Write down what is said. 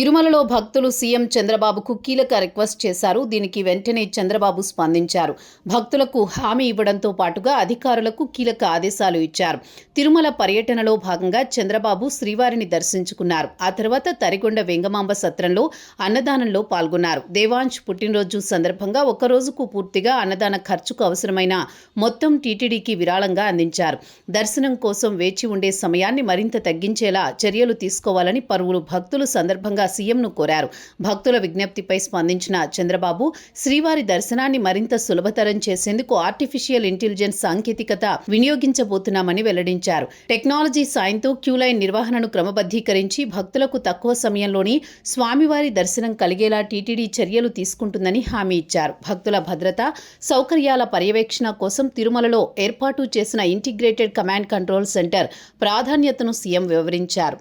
తిరుమలలో భక్తులు సీఎం చంద్రబాబుకు కీలక రిక్వెస్ట్ చేశారు. దీనికి వెంటనే చంద్రబాబు స్పందించారు. భక్తులకు హామీ ఇవ్వడంతో పాటుగా అధికారులకు కీలక ఆదేశాలు ఇచ్చారు. తిరుమల పర్యటనలో భాగంగా చంద్రబాబు శ్రీవారిని దర్శించుకున్నారు. ఆ తర్వాత తరిగొండ వెంగమాంబ సత్రంలో అన్నదానంలో పాల్గొన్నారు. దేవాంశ్ పుట్టినరోజు సందర్భంగా ఒక్కరోజుకు పూర్తిగా అన్నదాన ఖర్చుకు అవసరమైన మొత్తం టీటీడీకి విరాళంగా అందించారు. దర్శనం కోసం వేచి ఉండే సమయాన్ని మరింత తగ్గించేలా చర్యలు తీసుకోవాలని పలువురు భక్తులు సందర్భంగా సీఎంను కోరారు. భక్తుల విజ్ఞప్తిపై స్పందించిన చంద్రబాబు శ్రీవారి దర్శనాన్ని మరింత సులభతరం చేసేందుకు ఆర్టిఫిషియల్ ఇంటెలిజెన్స్ సాంకేతికత వినియోగించబోతున్నామని వెల్లడించారు. టెక్నాలజీ సాయంతో క్యూలైన్ నిర్వహణను క్రమబద్ధీకరించి భక్తులకు తక్కువ సమయంలోనే స్వామివారి దర్శనం కలిగేలా టీటీడీ చర్యలు తీసుకుంటుందని హామీ ఇచ్చారు. భక్తుల భద్రత, సౌకర్యాల పర్యవేక్షణ కోసం తిరుమలలో ఏర్పాటు చేసిన ఇంటిగ్రేటెడ్ కమాండ్ కంట్రోల్ సెంటర్ ప్రాధాన్యతను సీఎం వివరించారు.